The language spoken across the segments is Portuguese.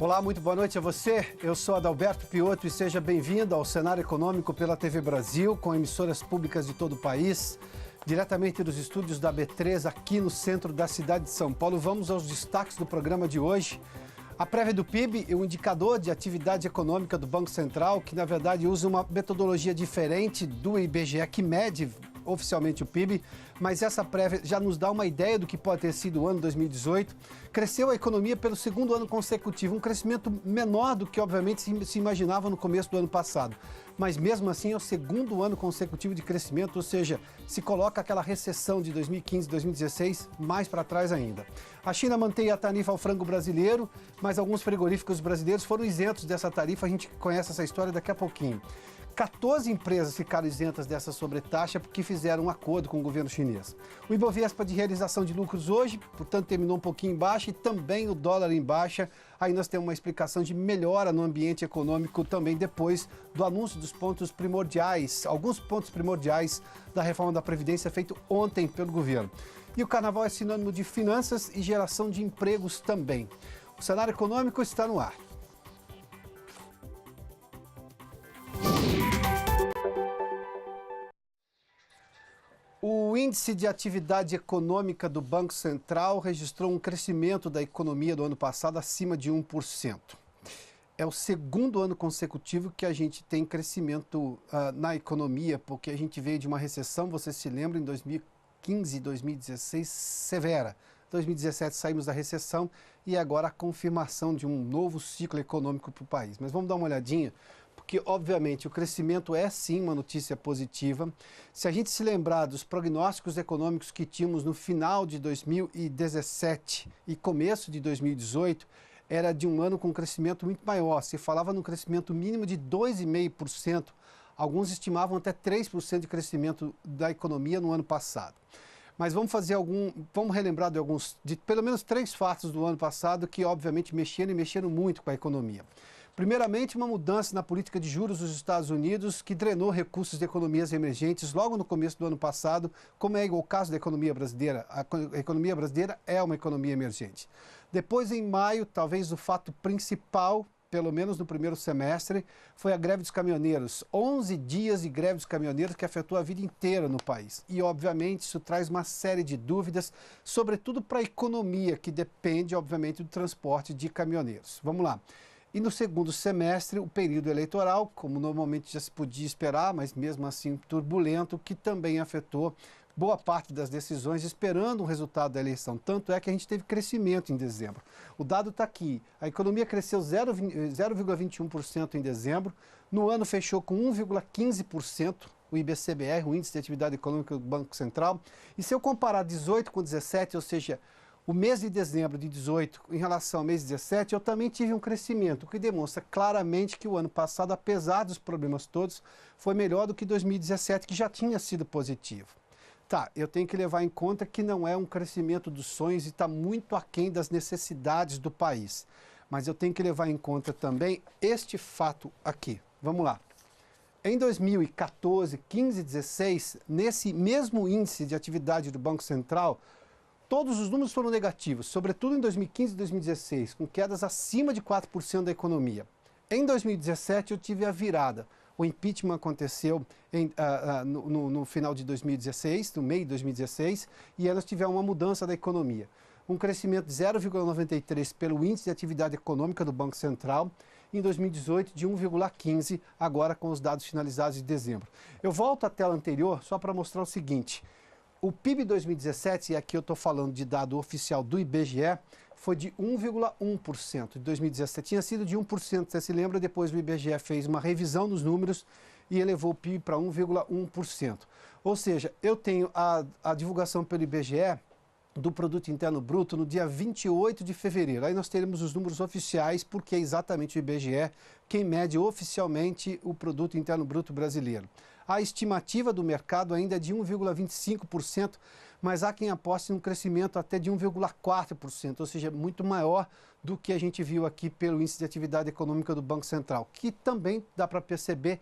Olá, muito boa noite a você. Eu sou Adalberto Piotto e seja bem-vindo ao Cenário Econômico pela TV Brasil, com emissoras públicas de todo o país, diretamente dos estúdios da B3, aqui no centro da cidade de São Paulo. Vamos aos destaques do programa de hoje. A prévia do PIB, o indicador de atividade econômica do Banco Central, que na verdade usa uma metodologia diferente do IBGE, que mede oficialmente o PIB, mas essa prévia já nos dá uma ideia do que pode ter sido o ano 2018. Cresceu a economia pelo segundo ano consecutivo, um crescimento menor do que, obviamente, se imaginava no começo do ano passado. Mas, mesmo assim, é o segundo ano consecutivo de crescimento, ou seja, se coloca aquela recessão de 2015, 2016 mais para trás ainda. A China mantém a tarifa ao frango brasileiro, mas alguns frigoríficos brasileiros foram isentos dessa tarifa. A gente conhece essa história daqui a pouquinho. 14 empresas ficaram isentas dessa sobretaxa porque fizeram um acordo com o governo chinês. O Ibovespa de realização de lucros hoje, portanto, terminou um pouquinho em baixa e também o dólar em baixa. Aí nós temos uma explicação de melhora no ambiente econômico também depois do anúncio dos pontos primordiais, alguns pontos primordiais da reforma da Previdência feito ontem pelo governo. E o carnaval é sinônimo de finanças e geração de empregos também. O cenário econômico está no ar. O índice de atividade econômica do Banco Central registrou um crescimento da economia do ano passado acima de 1%. É o segundo ano consecutivo que a gente tem crescimento na economia, porque a gente veio de uma recessão, você se lembra, em 2015 e 2016, severa. 2017 saímos da recessão e agora a confirmação de um novo ciclo econômico para o país. Mas vamos dar uma olhadinha, porque, obviamente, o crescimento é, sim, uma notícia positiva. Se a gente se lembrar dos prognósticos econômicos que tínhamos no final de 2017 e começo de 2018, era de um ano com um crescimento muito maior. Se falava num crescimento mínimo de 2,5%. Alguns estimavam até 3% de crescimento da economia no ano passado. Mas vamos relembrar de pelo menos 3 fatos do ano passado que, obviamente, mexeram muito com a economia. Primeiramente, uma mudança na política de juros dos Estados Unidos que drenou recursos de economias emergentes logo no começo do ano passado, como é o caso da economia brasileira. A economia brasileira é uma economia emergente. Depois, em maio, talvez o fato principal, pelo menos no primeiro semestre, foi a greve dos caminhoneiros. 11 dias de greve dos caminhoneiros que afetou a vida inteira no país. E, obviamente, isso traz uma série de dúvidas, sobretudo para a economia, que depende, obviamente, do transporte de caminhoneiros. Vamos lá. E no segundo semestre, o período eleitoral, como normalmente já se podia esperar, mas mesmo assim turbulento, que também afetou boa parte das decisões, esperando o resultado da eleição. Tanto é que a gente teve crescimento em dezembro. O dado está aqui. A economia cresceu 0,21% em dezembro. No ano fechou com 1,15%. O IBCBR, o Índice de Atividade Econômica do Banco Central. E se eu comparar 18 com 17, ou seja, o mês de dezembro de 18 em relação ao mês de 17, eu também tive um crescimento, o que demonstra claramente que o ano passado, apesar dos problemas todos, foi melhor do que 2017, que já tinha sido positivo. Tá, eu tenho que levar em conta que não é um crescimento dos sonhos e está muito aquém das necessidades do país. Mas eu tenho que levar em conta também este fato aqui. Vamos lá. Em 2014, 15, 16, nesse mesmo índice de atividade do Banco Central, todos os números foram negativos, sobretudo em 2015 e 2016, com quedas acima de 4% da economia. Em 2017, eu tive a virada. O impeachment aconteceu no final de 2016, no meio de 2016, e nós tivemos uma mudança da economia. Um crescimento de 0,93 pelo índice de atividade econômica do Banco Central, em 2018 de 1,15, agora com os dados finalizados de dezembro. Eu volto à tela anterior só para mostrar o seguinte. O PIB 2017, e aqui eu estou falando de dado oficial do IBGE, foi de 1,1% de 2017. Tinha sido de 1%, você se lembra, depois o IBGE fez uma revisão nos números e elevou o PIB para 1,1%. Ou seja, eu tenho a divulgação pelo IBGE do Produto Interno Bruto no dia 28 de fevereiro. Aí nós teremos os números oficiais, porque é exatamente o IBGE quem mede oficialmente o Produto Interno Bruto brasileiro. A estimativa do mercado ainda é de 1,25%, mas há quem aposte num crescimento até de 1,4%, ou seja, muito maior do que a gente viu aqui pelo Índice de Atividade Econômica do Banco Central, que também dá para perceber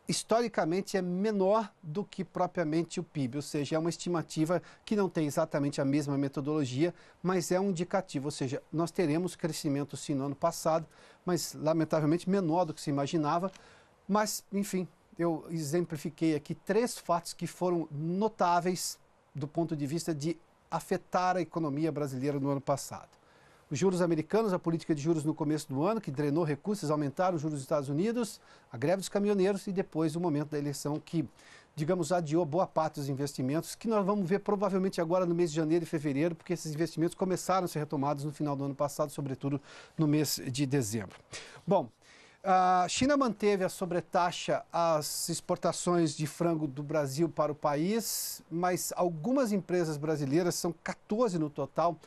historicamente é menor do que propriamente o PIB, ou seja, é uma estimativa que não tem exatamente a mesma metodologia, mas é um indicativo, ou seja, nós teremos crescimento sim no ano passado, mas lamentavelmente menor do que se imaginava, mas enfim, eu exemplifiquei aqui 3 fatos que foram notáveis do ponto de vista de afetar a economia brasileira no ano passado. Os juros americanos, a política de juros no começo do ano, que drenou recursos, aumentaram os juros dos Estados Unidos, a greve dos caminhoneiros e depois o momento da eleição que, digamos, adiou boa parte dos investimentos, que nós vamos ver provavelmente agora no mês de janeiro e fevereiro, porque esses investimentos começaram a ser retomados no final do ano passado, sobretudo no mês de dezembro. Bom, a China manteve a sobretaxa às exportações de frango do Brasil para o país, mas algumas empresas brasileiras, são 14 no total,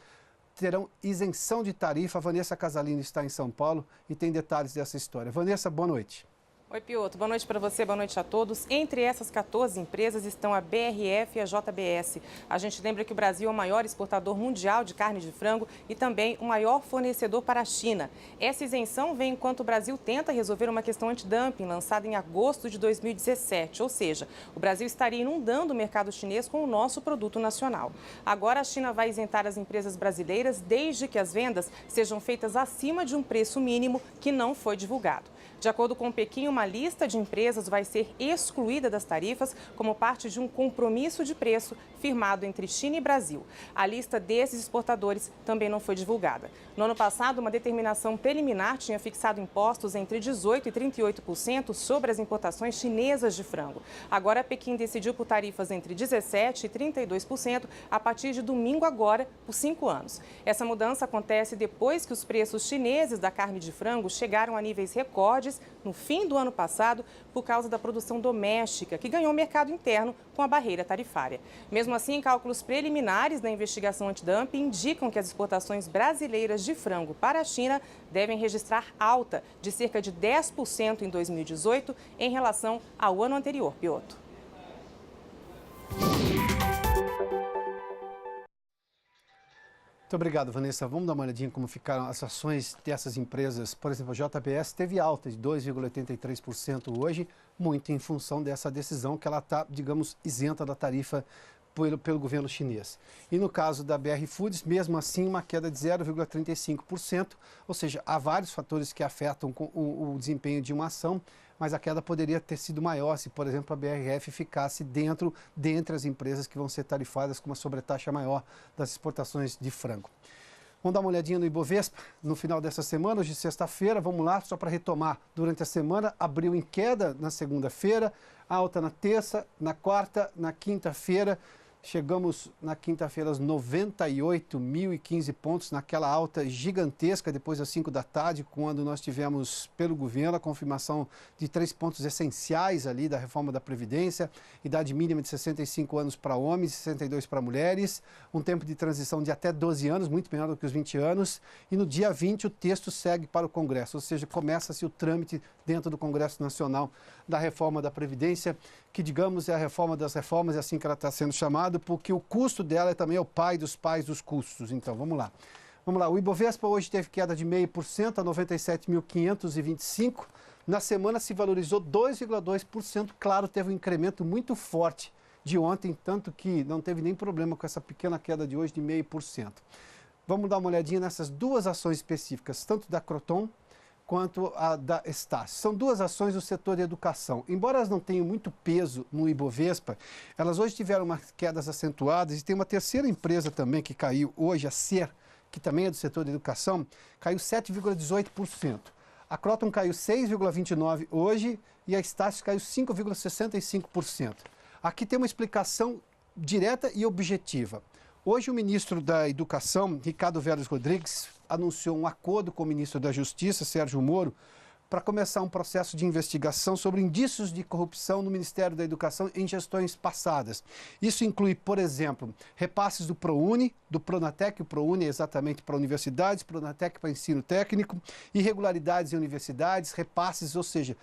terão isenção de tarifa. A Vanessa Casalino está em São Paulo e tem detalhes dessa história. Vanessa, boa noite. Oi, Piotr. Boa noite para você, boa noite a todos. Entre essas 14 empresas estão a BRF e a JBS. A gente lembra que o Brasil é o maior exportador mundial de carne de frango e também o maior fornecedor para a China. Essa isenção vem enquanto o Brasil tenta resolver uma questão antidumping lançada em agosto de 2017, ou seja, o Brasil estaria inundando o mercado chinês com o nosso produto nacional. Agora a China vai isentar as empresas brasileiras desde que as vendas sejam feitas acima de um preço mínimo que não foi divulgado. De acordo com o Pequim, uma lista de empresas vai ser excluída das tarifas como parte de um compromisso de preço firmado entre China e Brasil. A lista desses exportadores também não foi divulgada. No ano passado, uma determinação preliminar tinha fixado impostos entre 18% e 38% sobre as importações chinesas de frango. Agora, Pequim decidiu por tarifas entre 17% e 32% a partir de domingo agora, por 5 anos. Essa mudança acontece depois que os preços chineses da carne de frango chegaram a níveis recordes no fim do ano passado por causa da produção doméstica, que ganhou mercado interno com a barreira tarifária. Mesmo assim, cálculos preliminares da investigação antidumping indicam que as exportações brasileiras de frango para a China devem registrar alta de cerca de 10% em 2018 em relação ao ano anterior, Piotr. Muito obrigado, Vanessa. Vamos dar uma olhadinha como ficaram as ações dessas empresas. Por exemplo, a JBS teve alta de 2,83% hoje, muito em função dessa decisão que ela está, digamos, isenta da tarifa pelo governo chinês. E no caso da BR Foods, mesmo assim, uma queda de 0,35%, ou seja, há vários fatores que afetam o desempenho de uma ação, mas a queda poderia ter sido maior se, por exemplo, a BRF ficasse dentre as empresas que vão ser tarifadas com uma sobretaxa maior das exportações de frango. Vamos dar uma olhadinha no Ibovespa no final dessa semana, hoje sexta-feira, vamos lá, só para retomar. Durante a semana, abriu em queda na segunda-feira, alta na terça, na quarta, na quinta-feira. Chegamos na quinta-feira aos 98.015 pontos, naquela alta gigantesca depois das 5 da tarde, quando nós tivemos pelo governo a confirmação de 3 pontos essenciais ali da reforma da Previdência, idade mínima de 65 anos para homens e 62 para mulheres, um tempo de transição de até 12 anos, muito menor do que os 20 anos, e no dia 20 o texto segue para o Congresso, ou seja, começa-se o trâmite dentro do Congresso Nacional da reforma da Previdência, que, digamos, é a reforma das reformas, é assim que ela está sendo chamada, porque o custo dela é também o pai dos pais dos custos. Então, vamos lá. Vamos lá, o Ibovespa hoje teve queda de 0,5% a 97.525. Na semana se valorizou 2,2%. Claro, teve um incremento muito forte de ontem, tanto que não teve nem problema com essa pequena queda de hoje de 0,5%. Vamos dar uma olhadinha nessas duas ações específicas, tanto da Croton quanto a da Estácio. São duas ações do setor de educação. Embora elas não tenham muito peso no Ibovespa, elas hoje tiveram umas quedas acentuadas e tem uma terceira empresa também que caiu hoje, a Ser, que também é do setor de educação, caiu 7,18%. A Croton caiu 6,29% hoje e a Estácio caiu 5,65%. Aqui tem uma explicação direta e objetiva. Hoje o ministro da Educação, Ricardo Vélez Rodrigues, anunciou um acordo com o ministro da Justiça, Sérgio Moro, para começar um processo de investigação sobre indícios de corrupção no Ministério da Educação em gestões passadas. Isso inclui, por exemplo, repasses do ProUni, do Pronatec, o ProUni é exatamente para universidades, Pronatec para ensino técnico, irregularidades em universidades, repasses, ou seja,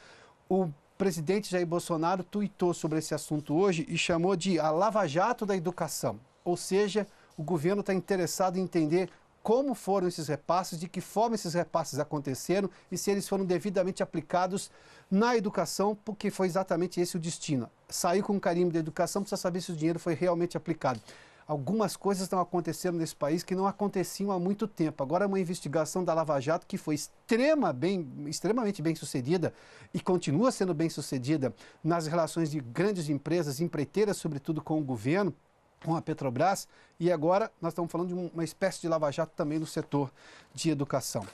o presidente Jair Bolsonaro tuitou sobre esse assunto hoje e chamou de a Lava Jato da educação. Ou seja, o governo está interessado em entender como foram esses repasses, de que forma esses repasses aconteceram e se eles foram devidamente aplicados na educação, porque foi exatamente esse o destino. Sair com um carimbo da educação, precisa saber se o dinheiro foi realmente aplicado. Algumas coisas estão acontecendo nesse país que não aconteciam há muito tempo. Agora, uma investigação da Lava Jato que foi extremamente bem sucedida e continua sendo bem sucedida nas relações de grandes empresas, empreiteiras, sobretudo com o governo, com a Petrobras, e agora nós estamos falando de uma espécie de Lava Jato também no setor de educação.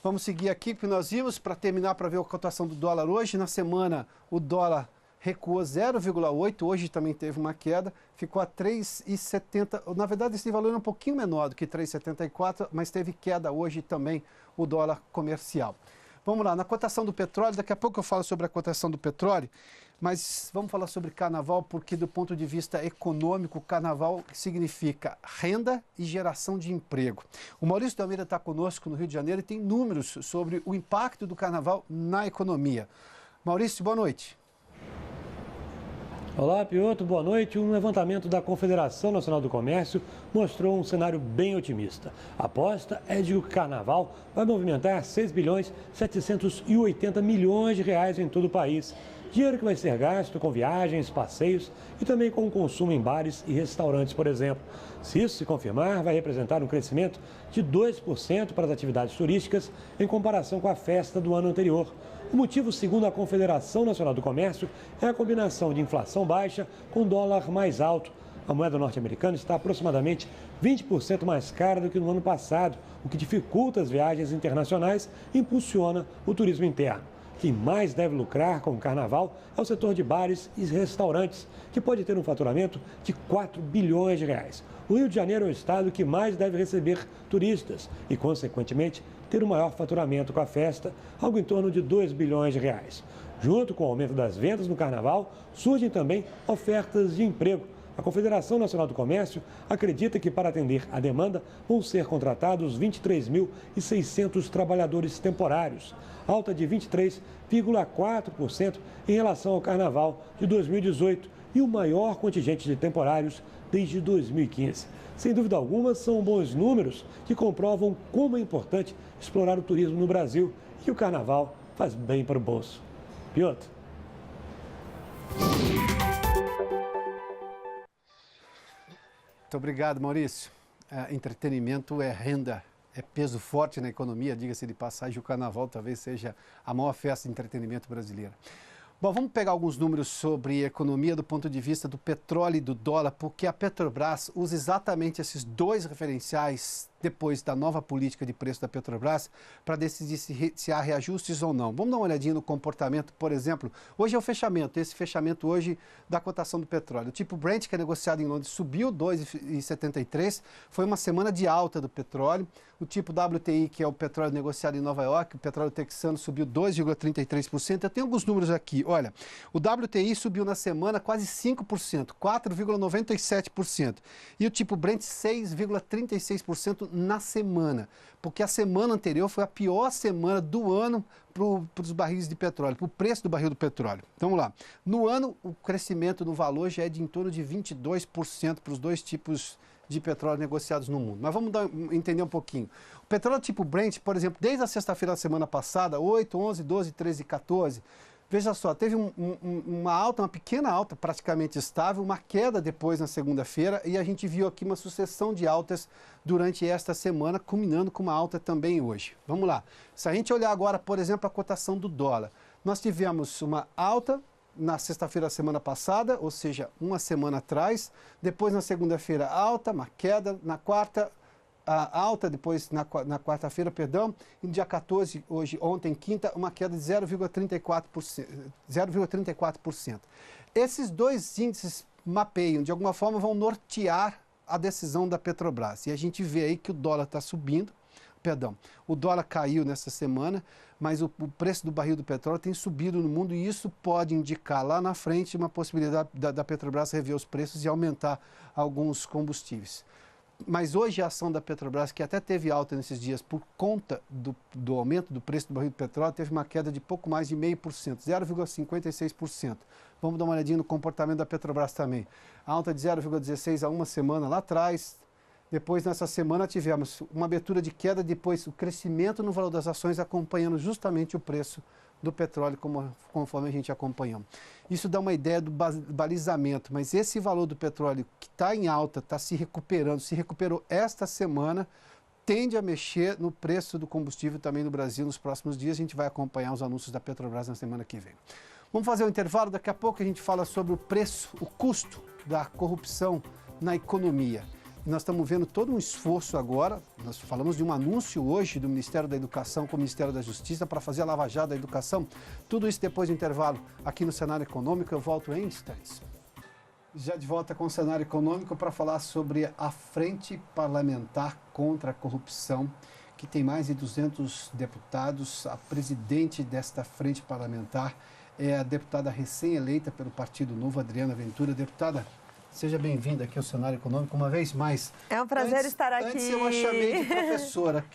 Vamos seguir aqui, porque nós vimos, para terminar, para ver a cotação do dólar hoje. Na semana, o dólar recuou 0,8, hoje também teve uma queda, ficou a 3,70. Na verdade, esse valor é um pouquinho menor do que 3,74, mas teve queda hoje também o dólar comercial. Vamos lá, na cotação do petróleo, daqui a pouco eu falo sobre a cotação do petróleo, mas vamos falar sobre carnaval, porque do ponto de vista econômico, carnaval significa renda e geração de emprego. O Maurício de Almeida está conosco no Rio de Janeiro e tem números sobre o impacto do carnaval na economia. Maurício, boa noite. Olá, Piotr, boa noite. Um levantamento da Confederação Nacional do Comércio mostrou um cenário bem otimista. A aposta é de que o carnaval vai movimentar 6 bilhões 780 milhões de reais em todo o país. Dinheiro que vai ser gasto com viagens, passeios e também com o consumo em bares e restaurantes, por exemplo. Se isso se confirmar, vai representar um crescimento de 2% para as atividades turísticas em comparação com a festa do ano anterior. O motivo, segundo a Confederação Nacional do Comércio, é a combinação de inflação baixa com dólar mais alto. A moeda norte-americana está aproximadamente 20% mais cara do que no ano passado, o que dificulta as viagens internacionais e impulsiona o turismo interno. Quem mais deve lucrar com o carnaval é o setor de bares e restaurantes, que pode ter um faturamento de 4 bilhões de reais. O Rio de Janeiro é o estado que mais deve receber turistas e, consequentemente, ter o maior faturamento com a festa, algo em torno de 2 bilhões de reais. Junto com o aumento das vendas no carnaval, surgem também ofertas de emprego. A Confederação Nacional do Comércio acredita que, para atender a demanda, vão ser contratados 23.600 trabalhadores temporários, alta de 23,4% em relação ao carnaval de 2018 e o maior contingente de temporários desde 2015. Sem dúvida alguma, são bons números que comprovam como é importante explorar o turismo no Brasil e que o carnaval faz bem para o bolso. Piotr. Muito obrigado, Maurício. Entretenimento é renda, é peso forte na economia, diga-se de passagem, o carnaval talvez seja a maior festa de entretenimento brasileira. Bom, vamos pegar alguns números sobre economia do ponto de vista do petróleo e do dólar, porque a Petrobras usa exatamente esses dois referenciais depois da nova política de preço da Petrobras para decidir se há reajustes ou não. Vamos dar uma olhadinha no comportamento, por exemplo, hoje é o fechamento, esse fechamento hoje da cotação do petróleo. O tipo Brent, que é negociado em Londres, subiu 2,73, foi uma semana de alta do petróleo. O tipo WTI, que é o petróleo negociado em Nova York, o petróleo texano, subiu 2,33%. Eu tenho alguns números aqui, olha, o WTI subiu na semana quase 5%, 4,97%, e o tipo Brent 6,36% na semana, porque a semana anterior foi a pior semana do ano para os barris de petróleo, para o preço do barril do petróleo. Então, vamos lá. No ano, o crescimento no valor já é de em torno de 22% para os dois tipos de petróleo negociados no mundo. Mas vamos entender um pouquinho. O petróleo tipo Brent, por exemplo, desde a sexta-feira da semana passada, 8, 11, 12, 13 e 14, veja só, teve uma alta, uma pequena alta, praticamente estável, uma queda depois na segunda-feira, e a gente viu aqui uma sucessão de altas durante esta semana, culminando com uma alta também hoje. Vamos lá. Se a gente olhar agora, por exemplo, a cotação do dólar, nós tivemos uma alta na sexta-feira da semana passada, ou seja, uma semana atrás, depois na segunda-feira alta, uma queda, na quarta alta, depois na quarta-feira, perdão, e no dia 14, ontem, quinta, uma queda de 0,34%. Esses dois índices mapeiam, de alguma forma, vão nortear a decisão da Petrobras. E a gente vê aí que o dólar está subindo, o dólar caiu nessa semana, mas o preço do barril do petróleo tem subido no mundo e isso pode indicar lá na frente uma possibilidade da Petrobras rever os preços e aumentar alguns combustíveis. Mas hoje a ação da Petrobras, que até teve alta nesses dias por conta do aumento do preço do barril do petróleo, teve uma queda de pouco mais de 0,5%, 0,56%. Vamos dar uma olhadinha no comportamento da Petrobras também. A alta de 0,16% há uma semana lá atrás, Depois, nessa semana, tivemos uma abertura de queda, depois o crescimento no valor das ações, acompanhando justamente o preço do petróleo, conforme a gente acompanhou. Isso dá uma ideia do balizamento, mas esse valor do petróleo que está em alta, está se recuperando, se recuperou esta semana, tende a mexer no preço do combustível também no Brasil nos próximos dias. A gente vai acompanhar os anúncios da Petrobras na semana que vem. Vamos fazer um intervalo, daqui a pouco a gente fala sobre o preço, o custo da corrupção na economia. Nós estamos vendo todo um esforço agora, nós falamos de um anúncio hoje do Ministério da Educação com o Ministério da Justiça para fazer a Lava Jato da Educação. Tudo isso depois do intervalo aqui no Cenário Econômico. Eu volto em instantes. Já de volta com o Cenário Econômico para falar sobre a Frente Parlamentar contra a Corrupção, que tem mais de 200 deputados. A presidente desta Frente Parlamentar é a deputada recém-eleita pelo Partido Novo, Adriana Ventura. Deputada, seja bem-vinda aqui ao Cenário Econômico uma vez mais. É um prazer estar aqui. Antes eu a chamei de professora,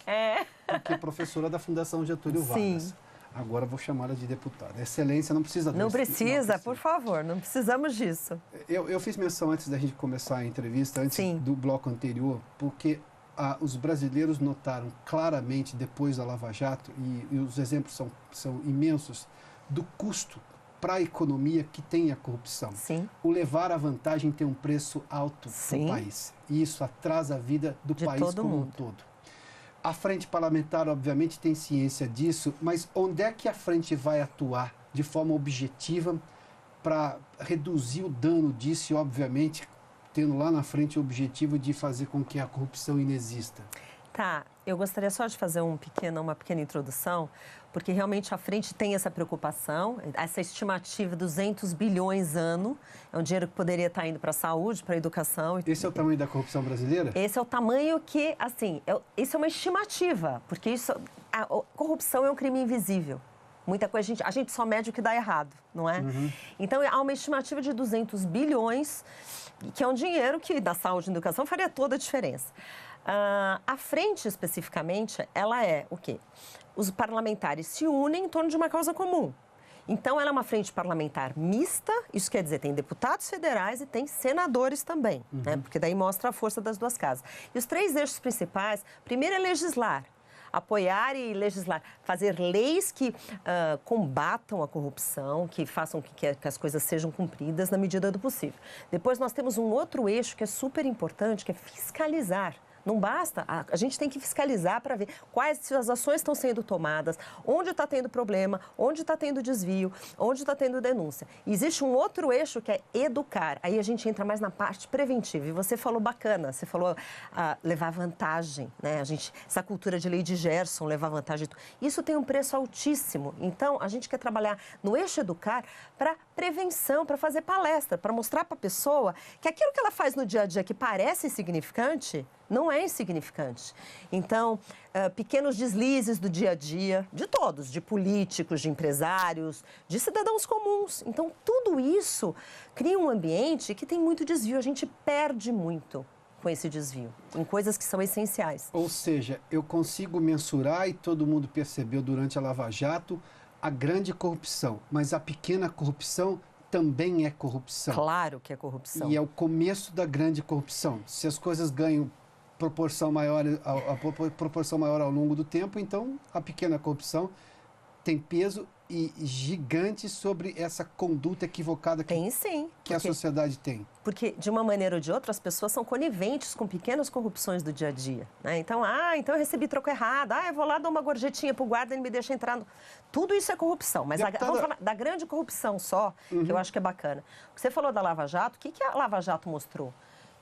porque é professora da Fundação Getúlio Vargas. Sim. Agora vou chamá-la de deputada. Excelência, não precisa... Não precisa, por favor, não precisamos disso. Eu fiz menção antes da gente começar a entrevista, antes do bloco anterior, porque os brasileiros notaram claramente, depois da Lava Jato, e os exemplos são imensos, do custo para a economia que tem a corrupção. Sim. O levar a vantagem tem um preço alto no país. E isso atrasa a vida do país como um todo. A Frente Parlamentar, obviamente, tem ciência disso, mas onde é que a Frente vai atuar de forma objetiva para reduzir o dano disso e, obviamente, tendo lá na frente o objetivo de fazer com que a corrupção inexista? Tá, eu gostaria só de fazer uma pequena introdução, porque realmente a Frente tem essa preocupação, essa estimativa de 200 bilhões ano, é um dinheiro que poderia estar indo para a saúde, para a educação. Esse é o tamanho da corrupção brasileira? Esse é o tamanho que, assim, isso é uma estimativa, porque a corrupção é um crime invisível. Muita coisa, a gente só mede o que dá errado, não é? Uhum. Então, há uma estimativa de 200 bilhões, que é um dinheiro que, da saúde e educação, faria toda a diferença. A Frente, especificamente, ela é o quê? Os parlamentares se unem em torno de uma causa comum. Então, ela é uma frente parlamentar mista, isso quer dizer, tem deputados federais e tem senadores também, né? Porque daí mostra a força das duas casas. E os 3 eixos principais, primeiro é legislar, apoiar e legislar, fazer leis que combatam a corrupção, que façam que as coisas sejam cumpridas na medida do possível. Depois nós temos um outro eixo que é super importante, que é fiscalizar. Não basta, a gente tem que fiscalizar para ver quais as ações estão sendo tomadas, onde está tendo problema, onde está tendo desvio, onde está tendo denúncia. E existe um outro eixo que é educar. Aí a gente entra mais na parte preventiva. E você falou bacana, você falou levar vantagem, né? Essa cultura de lei de Gerson, levar vantagem. Isso tem um preço altíssimo. Então, a gente quer trabalhar no eixo educar para prevenção, para fazer palestra, para mostrar para a pessoa que aquilo que ela faz no dia a dia que parece insignificante, não é insignificante. Então, pequenos deslizes do dia a dia, de todos, de políticos, de empresários, de cidadãos comuns. Então, tudo isso cria um ambiente que tem muito desvio. A gente perde muito com esse desvio, em coisas que são essenciais. Ou seja, eu consigo mensurar, e todo mundo percebeu durante a Lava Jato, a grande corrupção, mas a pequena corrupção também é corrupção. Claro que é corrupção. E é o começo da grande corrupção. Se as coisas ganham proporção maior ao longo do tempo, então a pequena corrupção tem peso e gigante sobre essa conduta equivocada que a sociedade tem. Porque, de uma maneira ou de outra, as pessoas são coniventes com pequenas corrupções do dia a dia, né? Então, então eu recebi troco errado, eu vou lá dar uma gorjetinha pro guarda e ele me deixa entrar. Tudo isso é corrupção, mas vamos falar da grande corrupção só, que eu acho que é bacana. Você falou da Lava Jato, o que a Lava Jato mostrou?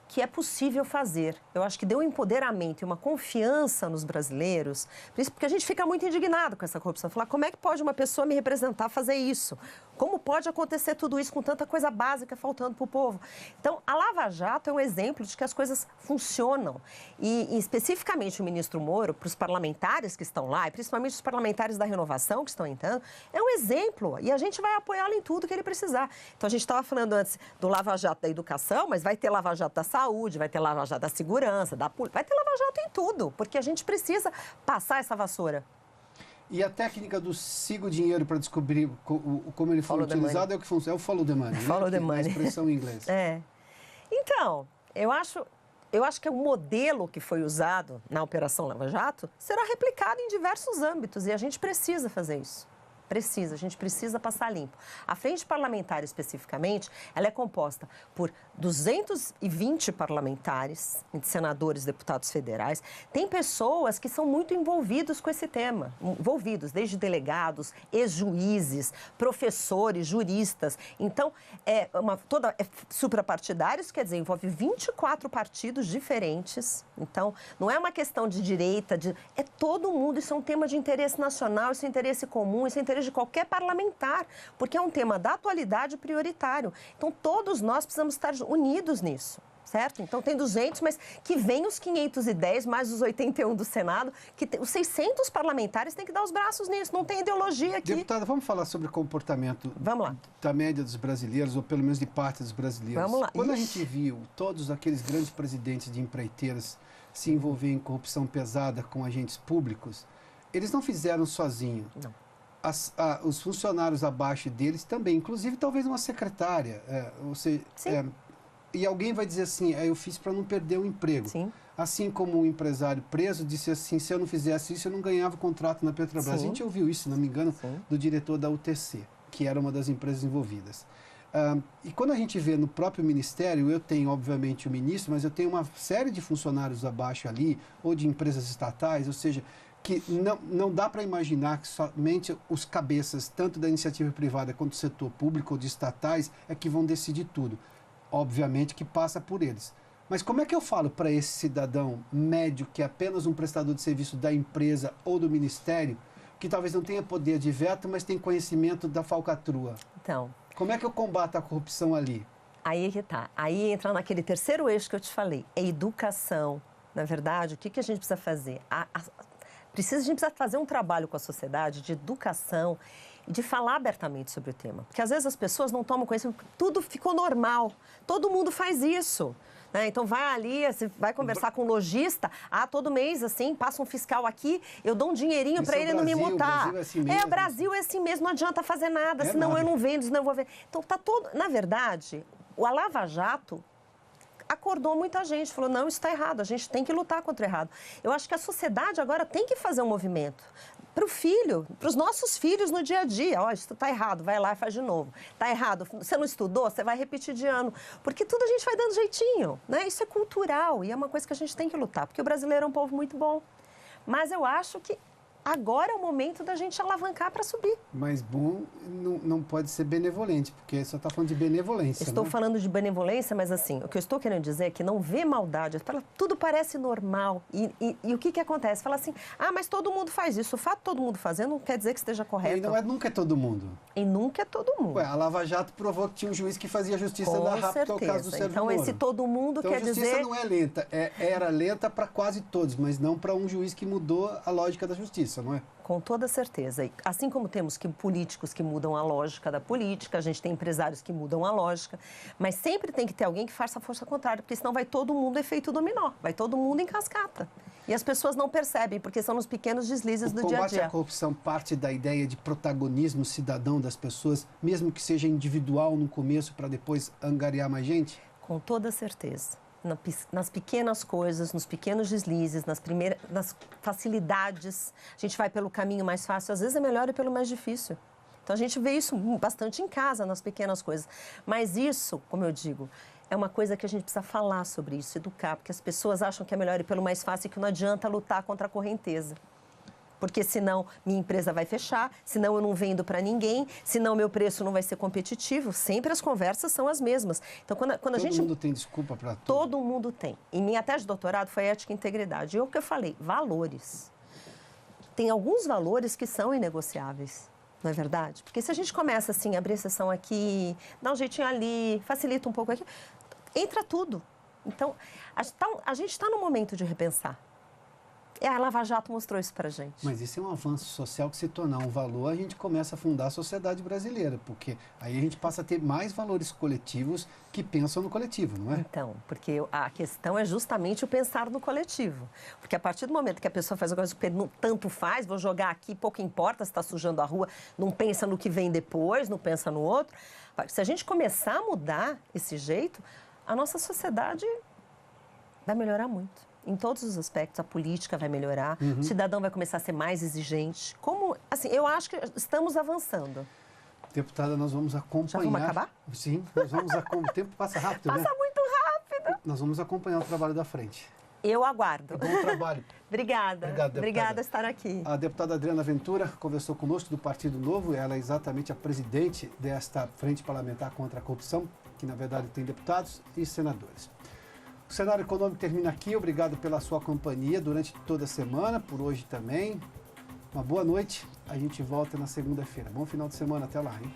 Que é possível fazer. Eu acho que deu um empoderamento e uma confiança nos brasileiros, porque a gente fica muito indignado com essa corrupção. Falar, como é que pode uma pessoa me representar fazer isso? Como pode acontecer tudo isso com tanta coisa básica faltando para o povo? Então, a Lava Jato é um exemplo de que as coisas funcionam. E especificamente o ministro Moro, para os parlamentares que estão lá, e principalmente os parlamentares da renovação que estão entrando, é um exemplo. E a gente vai apoiá-lo em tudo que ele precisar. Então, a gente estava falando antes do Lava Jato da educação, mas vai ter Lava Jato da saúde, vai ter Lava Jato da segurança, da polícia, vai ter Lava Jato em tudo, porque a gente precisa passar essa vassoura. E a técnica do siga o dinheiro para descobrir como ele foi utilizado é o que funciona. É o follow the money, follow the money. A expressão em inglês. Então, eu acho... eu acho que o modelo que foi usado na Operação Lava Jato será replicado em diversos âmbitos e a gente precisa fazer isso. A gente precisa passar limpo. A frente parlamentar, especificamente, ela é composta por 220 parlamentares, senadores, deputados federais. Tem pessoas que são muito envolvidos com esse tema, desde delegados, ex-juízes, professores, juristas. Então, é suprapartidários, quer dizer, envolve 24 partidos diferentes. Então, não é uma questão de direita, é todo mundo. Isso é um tema de interesse nacional, isso é interesse comum, isso é interesse de qualquer parlamentar, porque é um tema da atualidade prioritário. Então, todos nós precisamos estar unidos nisso, certo? Então, tem 200, mas que vem os 510, mais os 81 do Senado, os 600 parlamentares têm que dar os braços nisso, não tem ideologia aqui. Deputada, vamos falar sobre o comportamento da média dos brasileiros, ou pelo menos de parte dos brasileiros. Vamos lá. Quando a gente viu todos aqueles grandes presidentes de empreiteiras se envolver em corrupção pesada com agentes públicos, eles não fizeram sozinho. Não. Os funcionários abaixo deles também, inclusive talvez uma secretária. E alguém vai dizer assim, eu fiz para não perder o emprego. Sim. Assim como um empresário preso disse assim, se eu não fizesse isso, eu não ganhava o contrato na Petrobras. Sim. A gente ouviu isso, se não me engano, Sim. do diretor da UTC, que era uma das empresas envolvidas. E quando a gente vê no próprio Ministério, eu tenho, obviamente, o ministro, mas eu tenho uma série de funcionários abaixo ali, ou de empresas estatais, ou seja, que não dá para imaginar que somente os cabeças, tanto da iniciativa privada quanto do setor público ou de estatais, é que vão decidir tudo. Obviamente que passa por eles. Mas como é que eu falo para esse cidadão médio, que é apenas um prestador de serviço da empresa ou do ministério, que talvez não tenha poder de veto, mas tem conhecimento da falcatrua? Então, como é que eu combato a corrupção ali? Aí que tá. Aí entra naquele terceiro eixo que eu te falei. É educação. Na verdade, o que a gente precisa fazer? A gente precisa fazer um trabalho com a sociedade de educação e de falar abertamente sobre o tema. Porque às vezes as pessoas não tomam conhecimento, tudo ficou normal, todo mundo faz isso. Né? Então vai ali, você vai conversar com um lojista, todo mês assim, passa um fiscal aqui, eu dou um dinheirinho para ele não me multar. O Brasil é assim mesmo, não adianta fazer nada, senão eu não vendo, senão eu vou ver. Então tá todo, na verdade, a Lava Jato acordou muita gente, falou, não, isso está errado, a gente tem que lutar contra o errado. Eu acho que a sociedade agora tem que fazer um movimento para o filho, para os nossos filhos no dia a dia. Isso está errado, vai lá e faz de novo. Está errado, você não estudou, você vai repetir de ano. Porque tudo a gente vai dando jeitinho, né? Isso é cultural e é uma coisa que a gente tem que lutar, porque o brasileiro é um povo muito bom. Mas eu acho que agora é o momento da gente alavancar para subir. Mas bom não pode ser benevolente, porque só está falando de benevolência. Estou falando de benevolência, mas assim, o que eu estou querendo dizer é que não vê maldade, tudo parece normal. E o que acontece? Fala assim, mas todo mundo faz isso. O fato de todo mundo fazer não quer dizer que esteja correto. E não nunca é todo mundo. E nunca é todo mundo. A Lava Jato provou que tinha um juiz que fazia justiça da rápido, que é o caso do Sérgio Então, Moro. esse todo mundo quer dizer... Então, a justiça não é lenta. Era lenta para quase todos, mas não para um juiz que mudou a lógica da justiça, não é? Com toda certeza. Assim como temos políticos que mudam a lógica da política, a gente tem empresários que mudam a lógica, mas sempre tem que ter alguém que faça a força contrária, porque senão vai todo mundo efeito dominó, vai todo mundo em cascata. E as pessoas não percebem, porque são nos pequenos deslizes do dia a dia. O combate à corrupção parte da ideia de protagonismo cidadão das pessoas, mesmo que seja individual no começo, para depois angariar mais gente? Com toda certeza. Nas pequenas coisas, nos pequenos deslizes, nas facilidades. A gente vai pelo caminho mais fácil, às vezes é melhor ir pelo mais difícil. Então, a gente vê isso bastante em casa, nas pequenas coisas. Mas isso, como eu digo, é uma coisa que a gente precisa falar sobre isso, educar, porque as pessoas acham que é melhor ir pelo mais fácil e que não adianta lutar contra a correnteza. Porque senão minha empresa vai fechar, senão eu não vendo para ninguém, senão meu preço não vai ser competitivo. Sempre as conversas são as mesmas. Então, quando a gente... Todo mundo tem desculpa para tudo. Todo mundo tem. E minha tese de doutorado foi ética e integridade. E o que eu falei, valores. Tem alguns valores que são inegociáveis, não é verdade? Porque se a gente começa assim, abrir exceção aqui, dá um jeitinho ali, facilita um pouco aqui, entra tudo. Então, a gente está no momento de repensar. A Lava Jato mostrou isso pra gente. Mas isso é um avanço social que, se tornar um valor, a gente começa a fundar a sociedade brasileira, porque aí a gente passa a ter mais valores coletivos que pensam no coletivo, não é? Então, porque a questão é justamente o pensar no coletivo. Porque a partir do momento que a pessoa faz uma coisa que tanto faz, vou jogar aqui, pouco importa se está sujando a rua, não pensa no que vem depois, não pensa no outro. Se a gente começar a mudar esse jeito, a nossa sociedade Vai melhorar muito. Em todos os aspectos, a política vai melhorar, o cidadão vai começar a ser mais exigente. Como, assim, eu acho que estamos avançando. Deputada, nós vamos acompanhar... Já vamos acabar? Sim, nós vamos acompanhar. O tempo passa rápido, né? Passa muito rápido. Nós vamos acompanhar o trabalho da frente. Eu aguardo. Bom trabalho. Obrigada. Obrigado, Obrigada por estar aqui. A deputada Adriana Ventura conversou conosco do Partido Novo. Ela é exatamente a presidente desta Frente Parlamentar contra a Corrupção, que na verdade tem deputados e senadores. O cenário econômico termina aqui. Obrigado pela sua companhia durante toda a semana, por hoje também. Uma boa noite. A gente volta na segunda-feira. Bom final de semana. Até lá, hein?